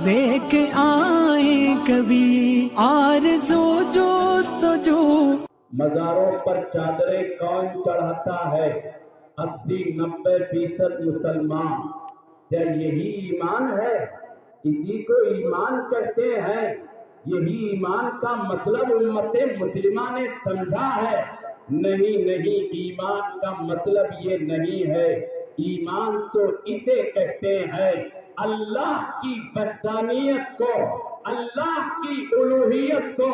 देख आए कभी आरज़ू जोस्तजू। मज़ारों पर चादरें कौन चढ़ाता है? 80-90% मुसलमान। क्या यही ईमान है? इसी को ईमान कहते हैं। यही ईमान का मतलब उम्मत मुस्लिमा ने समझा है। नहीं नहीं, ईमान का मतलब ये नहीं है। ईमान तो इसे कहते हैं अल्लाह की वहदानियत को, अल्लाह की उलूहियत को,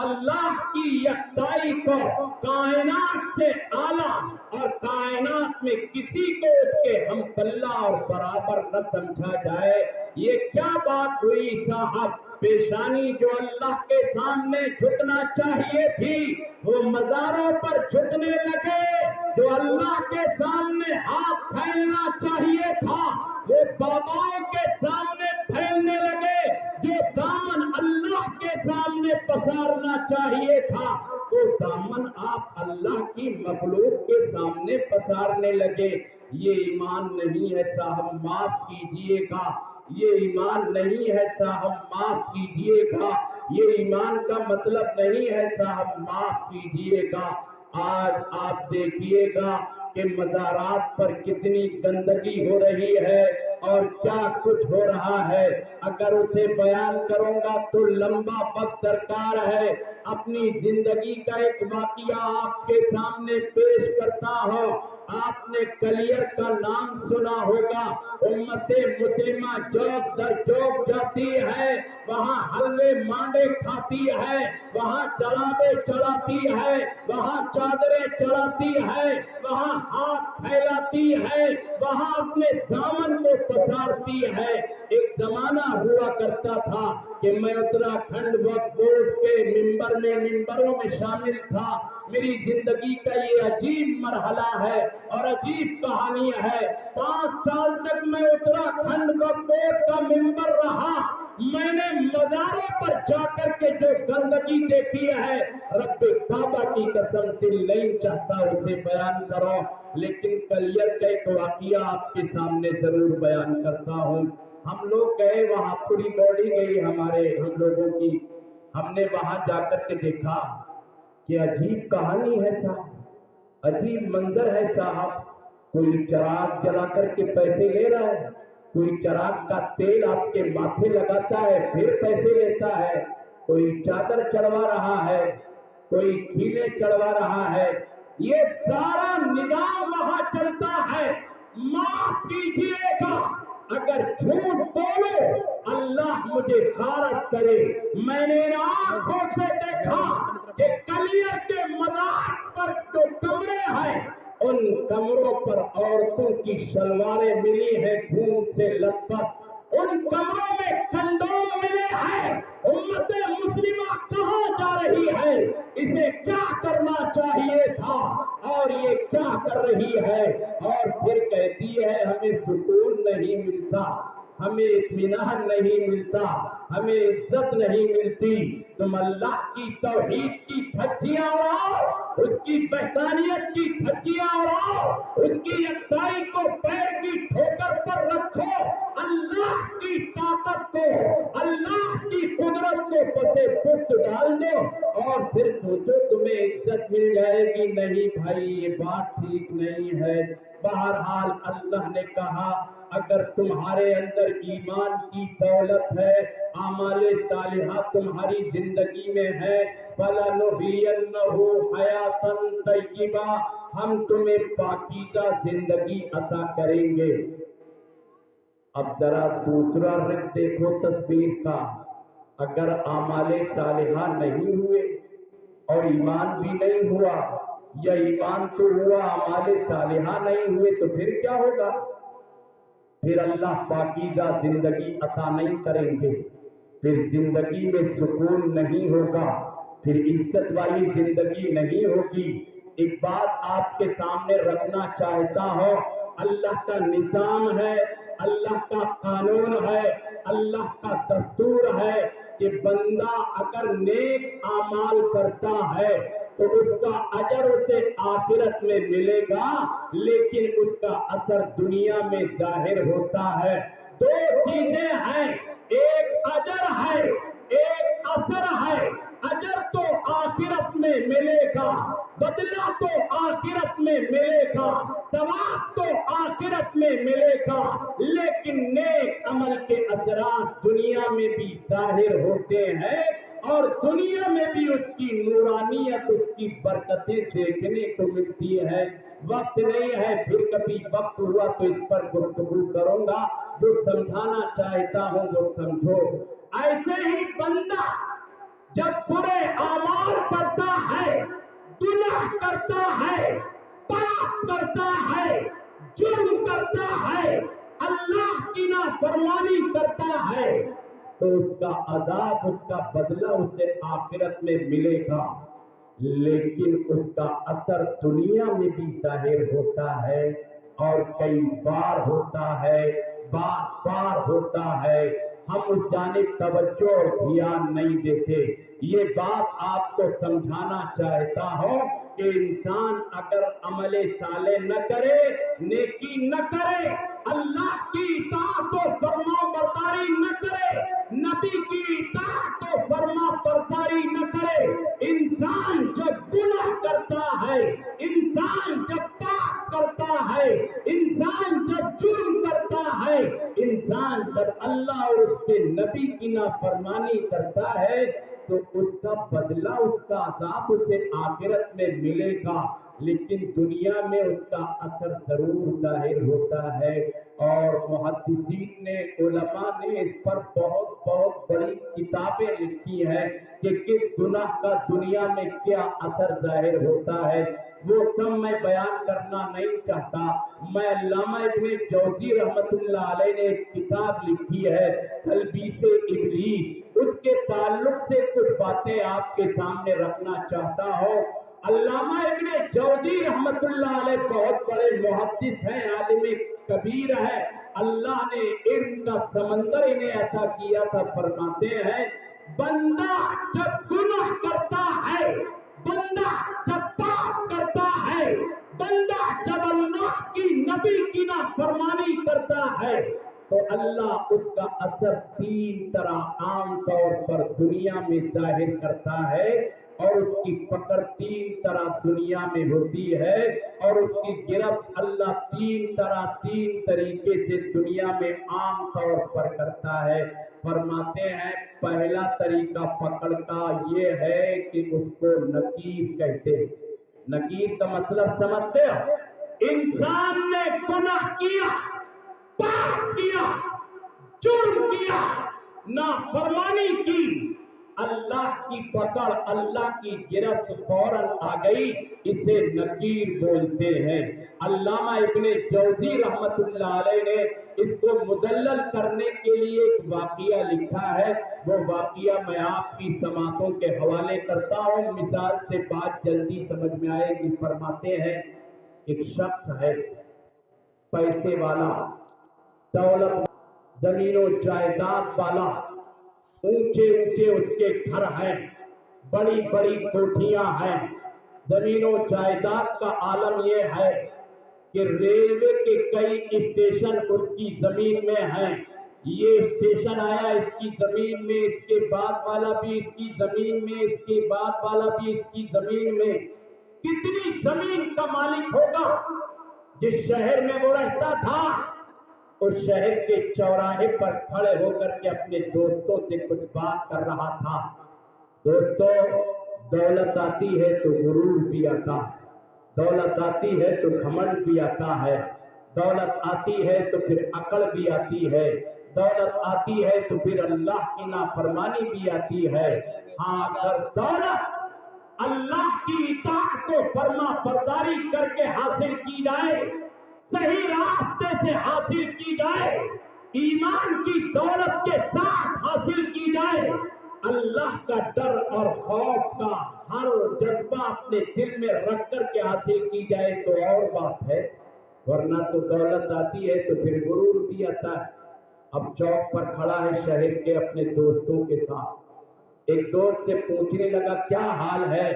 अल्लाह की यकताई को कायनात से आला और कायनात में किसी को उसके हमपल्ला और बराबर न समझा जाए। ये क्या बात हुई साहब? पेशानी जो अल्लाह के सामने झुकना चाहिए थी वो मज़ारों पर झुकने लगे। जो अल्लाह के सामने हाथ फैलना चाहिए था वो बाबाओं के सामने फैलने लगे। जो दामन अल्लाह के सामने पसारना चाहिए था वो दामन आप अल्लाह की मखलूक के सामने पसारने लगे। ये ईमान नहीं है साहब, माफ कीजिएगा। ये ईमान नहीं है साहब, माफ कीजिएगा। ये ईमान का मतलब नहीं है साहब, माफ कीजिएगा। आज आप देखिएगा कि मज़ारात पर कितनी गंदगी हो रही है और क्या कुछ हो रहा है। अगर उसे बयान करूंगा तो लंबा वक्त दरकार है। अपनी जिंदगी का एक वाकया आपके सामने पेश करता हूँ। आपने कलियर का नाम सुना होगा। उम्मते मुस्लिमा चौक दर चौक जाती है, वहाँ हलवे मांडे खाती है, वहाँ चढ़ावे चढ़ाती है, वहाँ चादरें चढ़ाती है, वहाँ हाथ फैलाती है, वहाँ अपने दामन को पसारती है। एक जमाना हुआ करता था कि मैं उत्तराखंड वक्फ बोर्ड के मिंबरों में शामिल था। मेरी जिंदगी का ये अजीब मरहला है और अजीब कहानी है। 5 साल तक मैं उत्तराखंड वक्फ बोर्ड का मिंबर रहा। मैंने मज़ारों पर जाकर के जो गंदगी देखी है, रब्बे काबा की कसम दिल नहीं चाहता उसे बयान करो, लेकिन कलियर का एक वाकया आपके सामने जरूर बयान करता हूँ। हम लोग गए वहाँ, पूरी बॉडी गई हम लोगों की। हमने वहाँ जाकर के देखा कि अजीब कहानी है साहब, अजीब मंजर है साहब। कोई चिराग जला करके पैसे ले रहा है, कोई चिराग का तेल आपके माथे लगाता है फिर पैसे लेता है, कोई चादर चढ़वा रहा है, कोई खीले चढ़वा रहा है। ये सारा निजाम वहां चलता है। माफ कीजिएगा अगर झूठ बोलो, अल्लाह मुझे गारत करे। मैंने इन आंखों से देखा कि कलियर के मज़ार पर जो कमरे हैं उन कमरों पर औरतों की शलवारें मिली हैं खून से लथपथ, उन कमरों में कंडोम मिले हैं। उम्मते मुस्लिमा कहाँ जा रही है? इसे क्या करना चाहिए था और ये क्या कर रही है? और फिर कहती है हमें सुकून नहीं मिलता, हमें इत्मीनान नहीं मिलता, हमें इज्जत नहीं मिलती। तुम अल्लाह की तौहीद की धज्जियां उड़ाओ, उसकी वहदानियत की धज्जियां उड़ाओ, उसकी यकताई को पैर की ठोकर पर रखो, अल्लाह की ताकत को, अल्लाह की कुदरत को पसे पुख्त डाल दो और फिर सोचो तुम्हें इज्जत मिल जाएगी। नहीं भाई, ये बात ठीक नहीं है। बहरहाल अल्लाह ने कहा अगर तुम्हारे अंदर ईमान की दौलत है, आमाले सालिहा तुम्हारी जिंदगी में है, फलनुहियन्नहु हयातन तय्यिबा, हम तुम्हें पाकीज़ा जिंदगी अता करेंगे। अब जरा दूसरा रंग देखो तस्वीर का। अगर आमाले सालिहा नहीं हुए और ईमान भी नहीं हुआ, या ईमान तो हुआ आमाले सालिहा नहीं हुए, तो फिर क्या होगा? फिर अल्लाह पाकीज़ा जिंदगी अता नहीं करेंगे, फिर जिंदगी में सुकून नहीं होगा, फिर इज्जत वाली जिंदगी नहीं होगी। एक बात आपके सामने रखना चाहता हूँ, अल्लाह का निजाम है, अल्लाह का कानून है, अल्लाह का दस्तूर है कि बंदा अगर नेक आमाल करता है तो उसका अजर उसे आखिरत में मिलेगा, लेकिन उसका असर दुनिया में जाहिर होता है। दो चीजें हैं, ایک اجر ہے، ایک اثر ہے۔ اجر تو آخرت میں ملے گا، بدلہ تو آخرت میں ملے گا، ثواب تو آخرت میں ملے گا، لیکن نیک عمل کے اثرات دنیا میں بھی ظاہر ہوتے ہیں اور دنیا میں بھی اس کی نورانیت، اس کی برکتیں دیکھنے کو ملتی ہے۔ وقت نہیں ہے، پھر کبھی وقت ہوا تو اس پر گفتگو کروں گا، جو سمجھانا چاہتا ہوں وہ سمجھو۔ ایسے ہی بندہ جب برے اعمال کرتا ہے، گناہ کرتا ہے، پاپ کرتا ہے، جرم کرتا ہے، اللہ کی نافرمانی کرتا ہے، تو اس کا عذاب، اس کا بدلہ اسے آخرت میں ملے گا، لیکن اس کا اثر دنیا میں بھی ظاہر ہوتا ہے اور کئی بار ہوتا ہے، بار بار ہوتا ہے۔ ہم اس جانب توجہ اور دھیان نہیں دیتے۔ یہ بات آپ کو سمجھانا چاہتا ہوں کہ انسان اگر عمل صالح نہ کرے، نیکی نہ کرے، اللہ کی اطاعت و فرما برداری نہ کرے، نبی کی اطاعت و فرما برداری نہ کرے، انسان جب گناہ کرتا ہے، انسان جب پاپ کرتا ہے، انسان جب جرم کرتا ہے، انسان جب اللہ اور اس کے نبی کی نافرمانی کرتا ہے، تو اس کا بدلہ، اس کا عذاب اسے آخرت میں ملے گا، لیکن دنیا میں اس کا اثر ضرور ظاہر ہوتا ہے۔ اور محدثین نے، علماء نے اس پر بہت بڑی کتابیں لکھی ہیں کہ کس گناہ کا دنیا میں کیا اثر ظاہر ہوتا ہے، وہ سب میں بیان کرنا نہیں چاہتا۔ میں علامہ ابن جوزی رحمت اللہ علیہ نے ایک کتاب لکھی ہے تلبیس ابلیس، اس کے تعلق سے کچھ باتیں آپ کے سامنے رکھنا چاہتا ہوں۔ علامہ ابن جوزی رحمت اللہ علیہ بہت بڑے محدث ہیں، عالم کبیر ہے، اللہ نے علم کا سمندر انہیں عطا کیا تھا۔ فرماتے ہیں بندہ جب گناہ کرتا ہے، بندہ جب پاپ کرتا ہے، بندہ جب اللہ کی نبی کی نافرمانی کرتا ہے، تو اللہ اس کا اثر تین طرح عام طور پر دنیا میں ظاہر کرتا ہے، اور اس کی پکڑ تین طرح دنیا میں ہوتی ہے، اور اس کی گرفت اللہ تین طریقے سے دنیا میں عام طور پر کرتا ہے۔ فرماتے ہیں پہلا طریقہ پکڑ کا یہ ہے کہ اس کو نکیر کہتے ہیں۔ نکیر کا مطلب سمجھتے ہو؟ انسان نے گناہ کیا، پاپ کیا، جرم کیا، نافرمانی کی، اللہ کی پکڑ، اللہ کی گرفت فوراً آ گئی، اسے نکیر بولتے ہیں۔ علامہ ابن جوزی رحمت اللہ علیہ نے اس کو مدلل کرنے کے لیے ایک واقعہ لکھا ہے، وہ واقعہ میں آپ کی سماعتوں کے حوالے کرتا ہوں، مثال سے بات جلدی سمجھ میں آئے گی۔ فرماتے ہیں ایک شخص ہے، پیسے والا، دولت، زمین و جائیداد والا، اونچے اونچے اس کے گھر ہیں، بڑی بڑی کوٹھیاں ہیں، زمین و جائیداد کا عالم یہ ہے کہ ریلوے کے کئی اسٹیشن اس کی زمین میں ہیں، یہ اسٹیشن آیا اس کی زمین میں، اس کے بعد والا بھی اس کی زمین میں، اس کے بعد والا بھی اس کی زمین میں۔ کتنی زمین کا مالک ہوگا؟ جس شہر میں وہ رہتا تھا، اس شہر کے چوراہے پر کھڑے ہو کر کے اپنے دوستوں سے کچھ بات کر رہا تھا۔ دوستو، دولت آتی ہے تو غرور بھی آتا ہے، دولت آتی ہے تو گھمنڈ بھی آتا ہے، دولت آتی ہے تو پھر عقل بھی آتی ہے، دولت آتی ہے تو پھر اللہ کی نافرمانی بھی آتی ہے۔ ہاں، اگر دولت اللہ کی اطاعت و فرما برداری کر کے حاصل کی جائے، صحیح راستے سے حاصل کی جائے، ایمان کی دولت کے ساتھ حاصل کی جائے، اللہ کا ڈر اور خوف کا ہر جذبہ اپنے دل میں رکھ کر کے حاصل کی جائے تو اور بات ہے، ورنہ تو دولت آتی ہے تو پھر غرور بھی آتا ہے۔ اب چوک پر کھڑا ہے شہر کے اپنے دوستوں کے ساتھ، ایک دوست سے پوچھنے لگا کیا حال ہے؟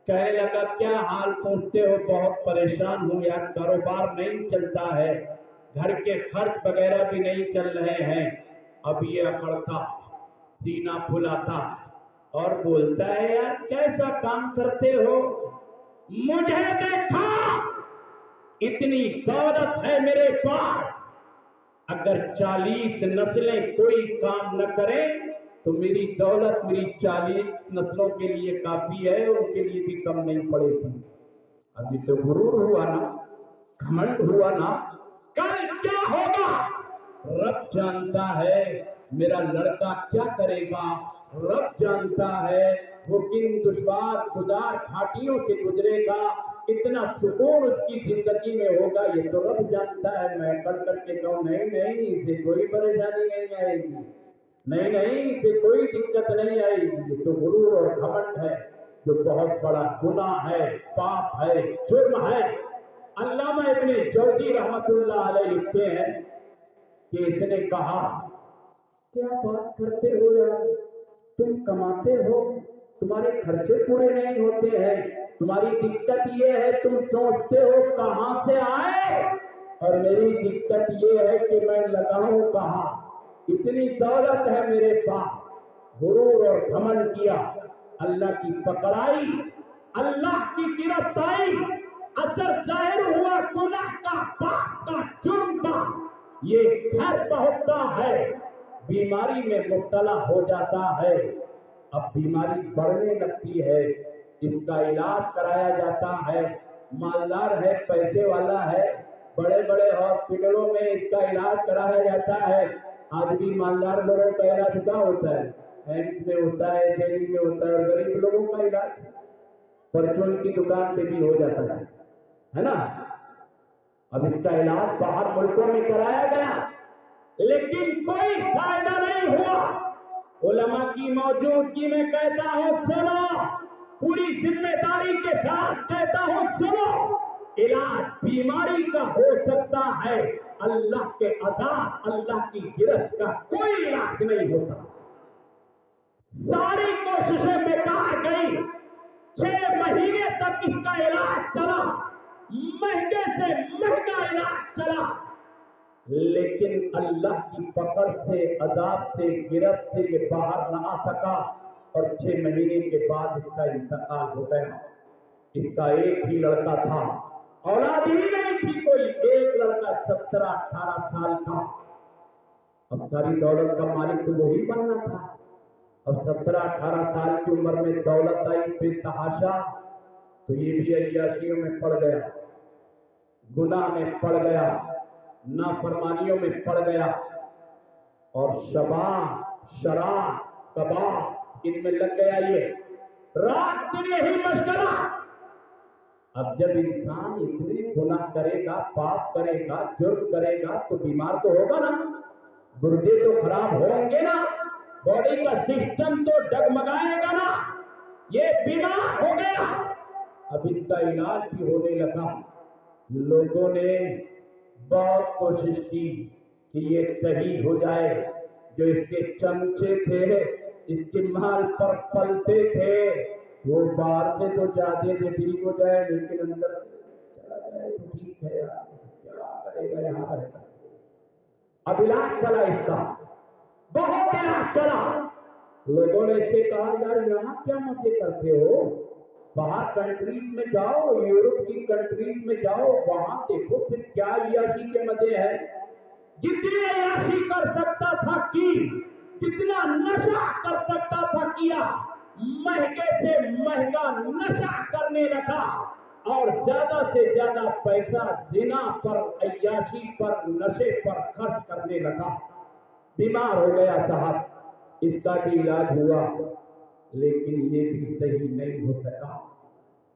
کہنے لگا کیا حال پوچھتے ہو؟ بہت پریشان ہوں یار، کاروبار نہیں چلتا ہے، گھر کے خرچ وغیرہ بھی نہیں چل رہے ہیں، अब ये अकड़ता है, सीना फुलाता है और बोलता है, यार कैसा काम करते हो, मुझे देखा, इतनी दौलत है मेरे पास, अगर 40 नस्लें कोई काम न करें तो मेरी दौलत मेरी 40 नस्लों के लिए काफी है, उनके लिए भी कम नहीं पड़ेगी। अभी तो गुरूर हुआ ना, घमंड हुआ ना, कल क्या होगा रब जानता है। मेरा लड़का क्या करेगा रब जानता है, वो किन दुश्वार गुजार घाटियों से गुजरेगा, कितना सुकून उसकी जिंदगी में होगा, ये तो रब जानता है। मैं कर करके कहूँ नहीं नहीं इसे कोई परेशानी नहीं आएगी, नहीं नहीं इसे कोई दिक्कत नहीं आएगी, ये तो गुरूर और घमंड है जो बहुत बड़ा गुनाह है, पाप है, जुर्म है। अल्लामा इब्ने जौज़ी रहमतुल्लाह अलैह लिखते हैं कि इसने कहा, क्या बात करते हो यार, तुम कमाते हो, तुम्हारे खर्चे पूरे नहीं होते हैं, तुम्हारी दिक्कत ये है तुम सोचते हो कहां से आए, और मेरी दिक्कत ये है कि मैं लगाऊं कहां, इतनी दौलत है मेरे पास। गुरूर और घमंड किया, अल्लाह की पकड़ाई, अल्लाह की गिरफ्तारी, असर जाहिर हुआ गुनाह का, पाप का, जुर्म का, ये घर पहुंचता है, बीमारी में मुब्तला हो जाता है। अब बीमारी बढ़ने लगती है, इसका इलाज कराया जाता है, मालदार है, पैसे वाला है, बड़े बड़े हॉस्पिटलों में इसका इलाज कराया जाता है। आज भी मालदार लोगों का इलाज क्या होता है, एम्स में होता है, दिल्ली में होता है, और गरीब लोगों का इलाज परचून की दुकान पे भी हो जाता है ना। अब इसका इलाज बाहर मुल्कों में कराया गया, लेकिन कोई फायदा नहीं हुआ। उलमा की मौजूदगी में कहता हूं सुनो, पूरी जिम्मेदारी के साथ कहता हूं सुनो, इलाज बीमारी का हो सकता है, अल्लाह के अज़ाब, अल्लाह की गिरफ्त का कोई इलाज नहीं होता। सारी कोशिशें बेकार गई, 6 महीने तक इसका इलाज चला, महंगे से महंगा इलाज चला, लेकिन अल्लाह की पकड़ से, अजाब से, गिरफ्त से ये बाहर न आ सका, और 6 महीने के बाद इसका इंतकाल हो गया। इसका एक ही लड़का था, औलाद ही नहीं थी कोई, एक लड़का 17-18 साल का। अब सारी दौलत का मालिक तो वही बनना था। अब 17-18 साल की उम्र में दौलत आई बेतहाशा, तो ये भी अय्याशियों में पड़ गया, गुनाह में पड़ गया, नाफरमानियों में पड़ गया, और शराब, कबाब इनमें लग गया, ये रात दिन यही मशगला। अब जब इंसान इतने गुनाह करेगा, पाप करेगा, जुर्म करेगा, तो बीमार तो होगा ना, गुर्दे तो खराब होंगे ना, बॉडी का सिस्टम तो डगमगाएगा ना, ये बीमार हो गया। अब इसका इलाज भी होने लगा। लोगों ने बहुत कोशिश की कि ये सही हो जाए, जो इसके चमचे थे, इसके माल पर पलते थे, वो बाहर से तो चाहते थे ठीक हो जाए, लेकिन अंदर से चला जाए तो ठीक है यार, क्या करेगा यहाँ रहकर। अब इलाज चला इसका, बहुत इलाज चला। लोगों ने इससे कहा, यार यहाँ क्या मजे करते हो, बाहर कंट्रीज में जाओ, यूरोप की कंट्रीज में जाओ, वहां देखो फिर क्या अय्याशी के मजे हैं। जितने अय्याशी कर सकता था की, जितना नशा कर सकता था किया, महंगे से महंगा नशा करने लगा, और ज्यादा से ज्यादा पैसा जिना पर, अय्याशी पर, नशे पर खर्च करने लगा। बीमार हो गया साहब, इसका भी इलाज हुआ, लेकिन ये भी सही नहीं हो सका।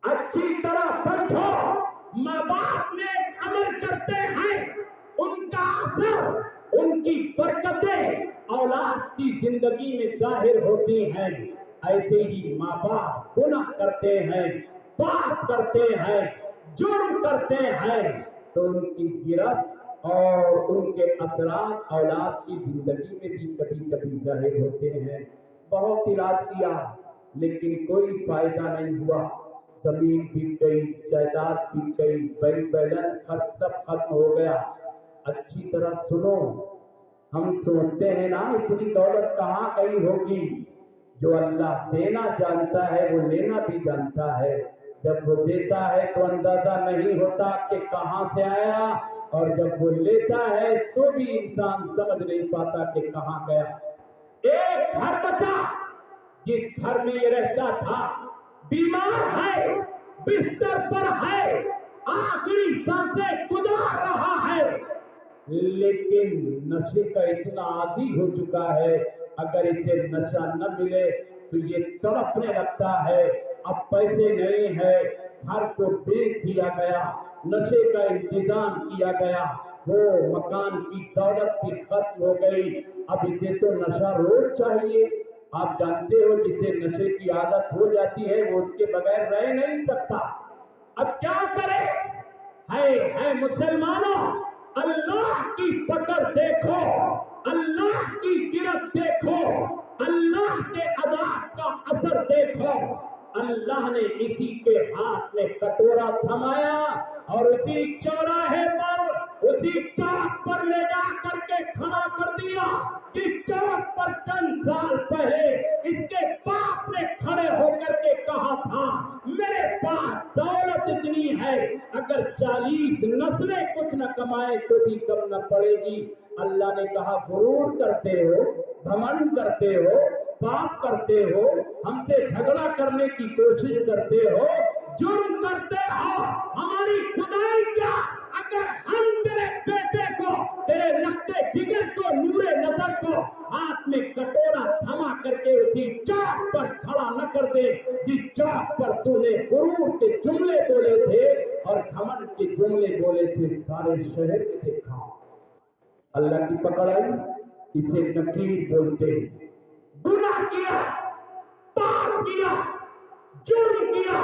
अच्छी तरह समझो, माँ बाप ने अमल करते हैं, उनका असर, उनकी बरकतें औलाद की जिंदगी में जाहिर होती हैं। ऐसे ही माँ बाप गुनाह करते हैं, पाप करते हैं, जुर्म करते हैं, तो उनकी गिरफ्त और उनके असरात औलाद की जिंदगी में भी कभी कभी जाहिर होते हैं। बहुत इलाज किया, लेकिन कोई फायदा नहीं हुआ। जमीन बिक गई, जायदाद बिक गई, बैंक बैलेंस सब खत्म हो गया। अच्छी तरह सुनो, ہم سوچتے ہیں نا اتنی دولت کہاں گئی ہوگی. جو اللہ دینا جانتا ہے وہ لینا بھی جانتا ہے. جب وہ دیتا ہے تو اندازہ نہیں ہوتا کہ کہاں سے آیا, اور جب وہ لیتا ہے تو بھی انسان سمجھ نہیں پاتا کہ کہاں گیا. ایک گھر بچا جس گھر میں یہ رہتا تھا, بیمار ہے, بستر پر ہے, آخری سانسیں گزار رہا ہے, لیکن نشے کا اتنا عادی ہو چکا ہے, اگر اسے نشہ نہ ملے تو یہ تڑپنے لگتا ہے. اب پیسے نہیں ہے, گھر کو بیچ دیا گیا, نشے کا انتظام کیا گیا, وہ مکان کی دولت بھی ختم ہو گئی, اب اسے تو نشہ روز چاہیے. آپ جانتے ہو جسے نشے کی عادت ہو جاتی ہے وہ اس کے بغیر رہ نہیں سکتا. اب کیا کرے؟ ہے مسلمانوں, اللہ کی پکڑ دیکھو, اللہ کی گرفت دیکھو, اللہ کے عذاب کا اثر دیکھو. اللہ نے اسی کے ہاتھ میں کٹورا تھمایا اور اسی چوراہے پر, اسی چوک پر لے جا کر کے کھڑا کر دیا. جس چوک پر چند سال پہلے اس کے باپ نے کھڑے ہو کر کے کہا تھا میرے پاس دولت اتنی ہے, اگر 40 نسلیں کچھ نہ کمائے تو بھی کم نہ پڑے گی. اللہ نے کہا غرور کرتے ہو, گھمنڈ کرتے ہو, پاپ کرتے ہو, ہم سے جھگڑا کرنے کی کوشش کرتے ہو, جرم کرتے ہو, ہماری خدائی کیا اگر ہم تیرے بیٹے کو, تیرے لگتے جگر کو, نورے نظر کو ہاتھ میں کٹورا تھما کر کے اسی چوک پر کھڑا نہ کر دے جس چوک پر تو نے غرور کے جملے بولے تھے اور گھمنڈ کے جملے بولے تھے, سارے شہر میں دیکھا. اللہ کی پکڑ آئی, اسے نکیر بولتے ہیں. گناہ کیا, پاپ کیا, جرم کیا,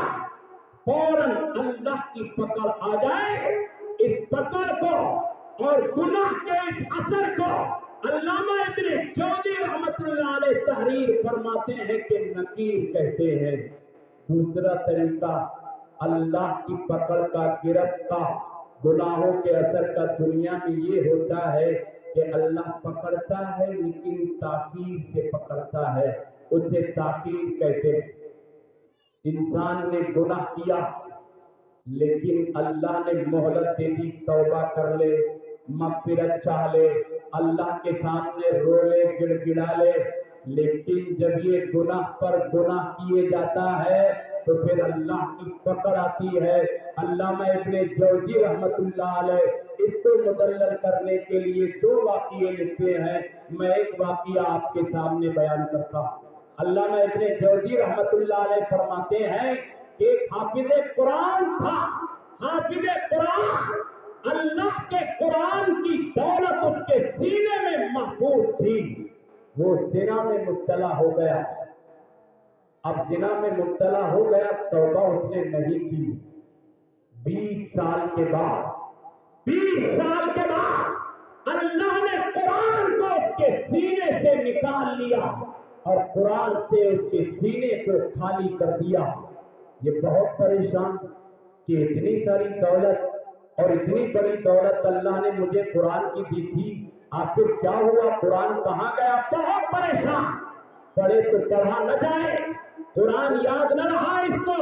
فوراً اللہ کی پکڑ آ جائے. اس پکڑ کو اور گناہ کے اس اثر کو علامہ ابن جوزی رحمت اللہ علیہ تحریر فرماتے ہیں کہ نکیر کہتے ہیں. دوسرا طریقہ اللہ کی پکڑ کا, گرفت کا, گناہوں کے اثر کا دنیا میں یہ ہوتا ہے کہ اللہ پکڑتا ہے لیکن تاخیر سے پکڑتا ہے, اسے تاخیر کہتے ہیں. انسان نے گناہ کیا لیکن اللہ نے مہلت دے دی, توبہ کر لے, مغفرت چاہ لے, اللہ کے سامنے رو لے, گڑ گڑا لے, لیکن جب یہ گناہ پر گناہ کیے جاتا ہے تو پھر اللہ کی پکڑ آتی ہے. علامہ ابن جوزی رحمت اللہ علیہ اس کو مدلل کرنے کے لیے 2 واقعے لکھتے ہیں. میں ایک واقعہ آپ کے سامنے بیان کرتا ہوں. علامہ ابن جوزی رحمت اللہ علیہ فرماتے ہیں کہ ایک حافظ قرآن تھا. حافظ قرآن, اللہ کے قرآن کی دولت اس کے سینے میں محفوظ تھی. وہ زنا میں مبتلا ہو گیا. اب زنا میں مبتلا ہو گیا, توبہ اس نے نہیں کی. 20 سال کے بعد اللہ نے قرآن کو اس کے سینے سے نکال لیا اور قرآن سے اس کے سینے کو خالی کر دیا. یہ بہت پریشان کہ اتنی ساری دولت اور اتنی بڑی دولت اللہ نے مجھے قرآن کی دی تھی, آخر کیا ہوا, قرآن کہاں گیا؟ بہت پریشان. پڑھے تو پڑھا نہ جائے, قرآن یاد نہ رہا اس کو.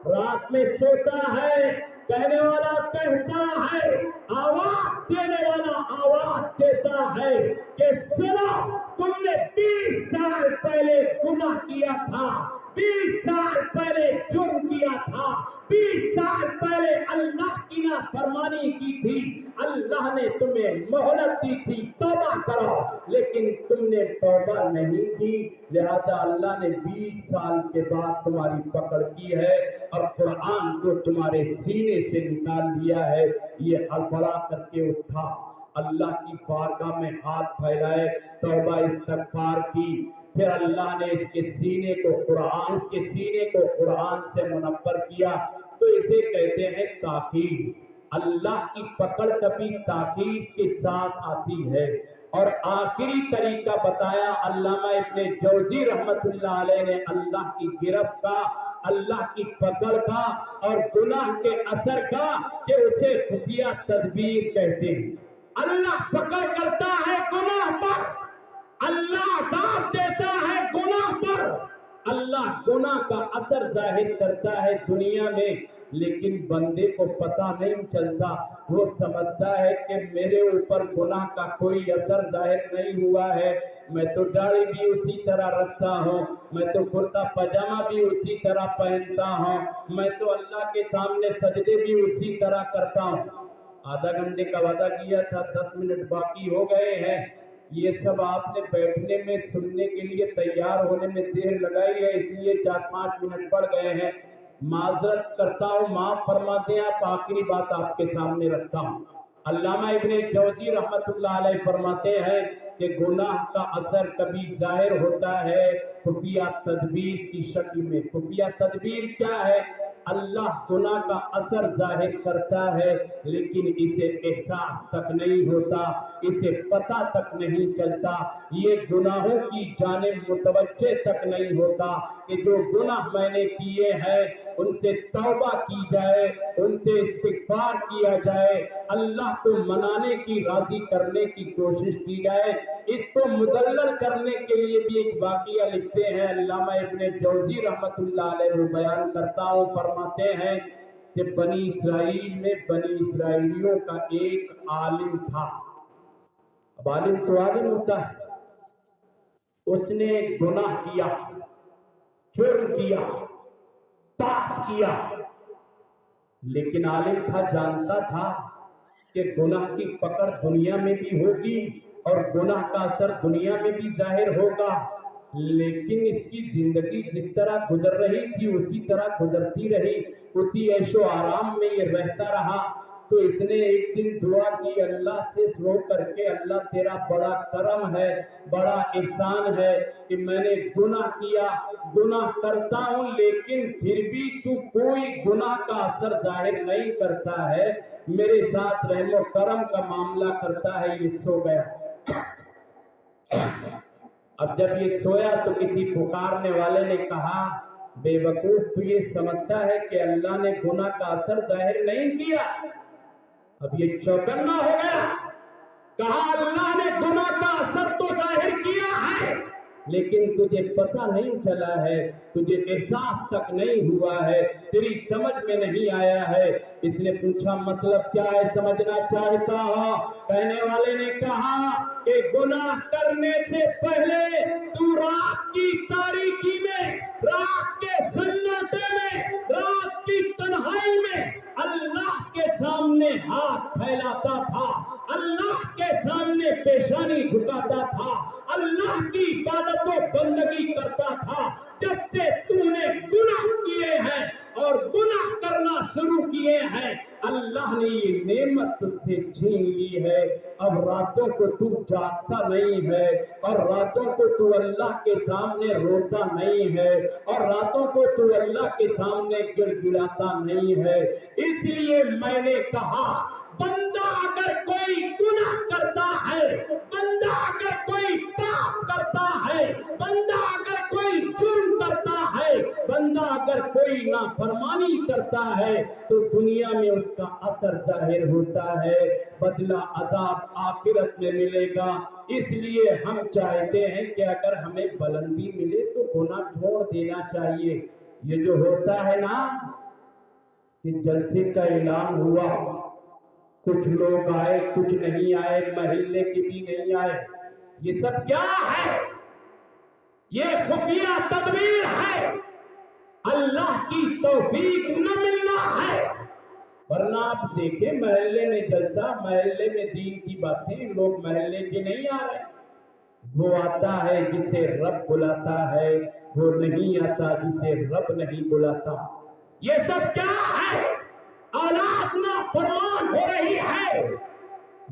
رات میں سوتا ہے, کہنے والا کہتا ہے, آواز دینے والا آواز دیتا ہے کہ سنو, تم نے 20 سال پہلے گناہ کیا تھا, 20 سال پہلے جرم کیا تھا, 20 سال پہلے اللہ کی نافرمانی کی تھی, اللہ نے تمہیں مہلت دی تھی توبہ کرو, لیکن تم نے توبہ نہیں کی, لہذا اللہ نے 20 سال کے بعد تمہاری پکڑ کی ہے اور قرآن کو تمہارے سینے سے نکال دیا ہے. یہ ہڑبڑا کر کے اٹھا, اللہ کی بارگاہ میں ہاتھ پھیلائے, توبہ استغفار کی. پھر اللہ نے اس کے سینے کو قرآن سے منور کیا. تو اسے کہتے ہیں تاخیر. اللہ کی پکڑ کبھی تاخیر کے ساتھ آتی ہے. اور آخری طریقہ بتایا علامہ ابن جوزی رحمت اللہ علیہ نے اللہ کی گرفت کا, اللہ کی پکڑ کا اور گناہ کے اثر کا, کہ اسے خفیہ تدبیر کہتے ہیں. اللہ پکڑ کرتا ہے, گناہ गुनाह का असर जाहिर करता है दुनिया में, लेकिन बंदे को पता नहीं चलता। वो समझता है कि मेरे ऊपर गुनाह का कोई असर जाहिर नहीं हुआ है, मैं तो दाढ़ी भी उसी तरह रखता हूँ, मैं तो कुर्ता पजामा भी उसी तरह पहनता हूँ, मैं तो अल्लाह के सामने सजदे भी उसी तरह करता हूँ। आधा घंटे का वादा किया था, 10 मिनट बाकी हो गए हैं। ये सब आपने बैठने में सुनने के लिए तैयार होने में देर लगाई है, इसलिए 4-5 मिनट बढ़ गए हैं। माजरत करता हूँ, माफ फरमा दें आप। आखिरी बात आपके सामने रखता हूँ। अल्लामा इब्ने जौजी रहमतुल्लाह अलैह फरमाते हैं कि गुनाह का असर कभी जाहिर होता है खुफिया तदबीर की शक्ल में। खुफिया तदबीर क्या है? अल्लाह गुनाह का असर जाहिर करता है, लेकिन इसे एहसास तक नहीं होता, इसे पता तक नहीं चलता, ये गुनाहों की जानिब मुतवज्जे तक नहीं होता कि जो गुनाह मैंने किए हैं उनसे तौबा की जाए, उनसे इस्तिगफार किया जाए, अल्लाह को मनाने की, राजी करने की कोशिश की जाए। इसको मुदल्लल करने के लिए भी एक वाक़िया लिखते हैं अल्लामा इब्ने जौजी रहमतुल्लाह अलैह, वो बयान करता हूँ। फरमाते हैं कि बनी इसराइल में बनी इसराइलियों का एक आलिम था। अब आलिम तो आलिम होता है, उसने गुनाह किया, जुर्म किया, पाप किया, लेकिन आलिम था, जानता था कि गुनाह की पकड़ दुनिया में भी होगी और गुनाह का असर दुनिया में भी जाहिर होगा, लेकिन इसकी जिंदगी जिस तरह गुजर रही थी उसी तरह गुजरती रही, उसी ऐशो आराम में ये रहता रहा। तो इसने एक दिन दुआ की अल्लाह से, रो करके, अल्लाह तेरा बड़ा करम है, बड़ा एहसान है कि मैंने गुनाह किया, गुनाह करता हूँ, लेकिन फिर भी तू कोई गुनाह का असर जाहिर नहीं करता है, मेरे साथ रहमो करम का मामला करता है। ये सो गया। अब जब ये सोया तो किसी पुकारने वाले ने कहा, बेवकूफ, तू ये समझता है कि अल्लाह ने गुनाह का असर जाहिर नहीं किया? अब ये चौकन्ना हो गया। कहा अल्लाह ने गुनाह का असर तो जाहिर किया है, लेकिन तुझे पता नहीं चला है, तुझे एहसास तक नहीं हुआ है, तेरी समझ में नहीं आया है। इसने पूछा मतलब क्या है, समझना चाहता हो? कहने वाले ने कहा कि गुनाह करने से पहले तू रात की तारीकी में, रात के सन्नाटे में, रात की तन्हाई में अल्लाह के सामने हाथ फैलाता था, अल्लाह के सामने पेशानी झुकाता था, अल्लाह की इबादत और बंदगी करता था। जब से तूने गुनाह किए हैं और गुनाह करना शुरू किए हैं, अल्लाह ने ये नेमत तुझसे छीन ली है। अब रातों को तू जागता नहीं है और रातों को तू अल्लाह के सामने रोता नहीं है और रातों को तू अल्लाह के सामने गिड़गिड़ाता नहीं है। इसलिए मैंने कहा, बंदा अगर कोई गुनाह करता है, बंदा अगर कोई पाप करता है, बंदा अगर कोई जुर्म करता है, बंदा अगर कोई नाफरमानी करता है, तो दुनिया में उसका असर जाहिर होता है, बदला अजाब आखिरत में मिलेगा। इसलिए हम चाहते हैं कि अगर हमें बुलंदी मिले तो गुनाह छोड़ देना चाहिए। ये जो होता है ना कि जलसे का ऐलान हुआ, कुछ लोग आए, कुछ नहीं आए, महल्ले के भी नहीं आए, ये सब क्या है? ये खुफिया तदबीर है, अल्लाह की तौफीक न मिलना है। वरना आप देखें महल्ले में जलसा, महल्ले में दीन की बातें, लोग महल्ले के नहीं आ रहे। वो आता है जिसे रब बुलाता है, वो नहीं आता जिसे रब नहीं बुलाता। ये सब क्या है? औलाद ना फरमान हो रही है।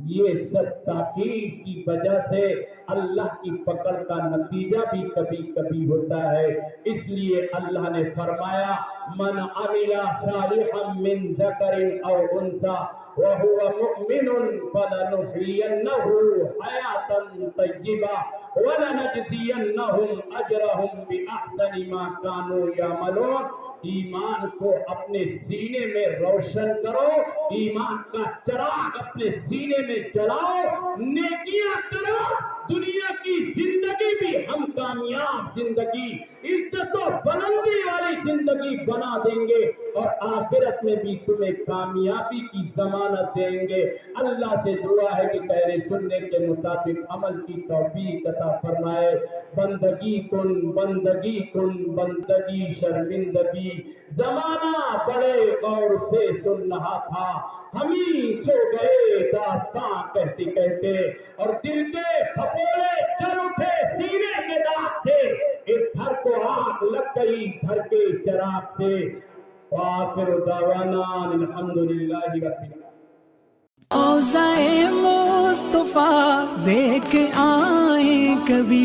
ये सब ताखीर की वजह से अल्लाह की पकड़ का नतीजा भी कभी कभी होता है। इसलिए अल्लाह ने फरमाया, मन अमिला सालिहन मिन ज़करिन औ उन्सा व हुवा मुमिनुन फलनुहयिन्नहु हयातन तय्यिबा व लनजज़ियन्नहुम अजरहुम बिअहसनि मा कानू यअमलून। ईमान को अपने सीने में रोशन करो, ईमान का चिराग अपने सीने में जलाओ, नेकियां करो, दुनिया की जिंदगी भी हम कामयाब जिंदगी, इज्जत और बुलंदी اور آخرت میں بھی تمہیں کامیابی کی ضمانت دیں گے۔ اللہ سے دعا ہے کہ میرے سننے کے مطابق عمل کی توفیق عطا فرمائے۔ بندگی کن بندگی کن بندگی شرمندگی، زمانہ بڑے غور سے سن رہا تھا، ہم ہی سو گئے داستاں کہتے کہتے، اور دل کے پھپولے چل اٹھے سینے کے داغ سے، ایک گھر کو آگ لگ گئی گھر کے چراغ سے۔ وآخر دعوانا الحمدللہ رب العالمین۔ روضہ مصطفیٰ دیکھ آئیں کبھی۔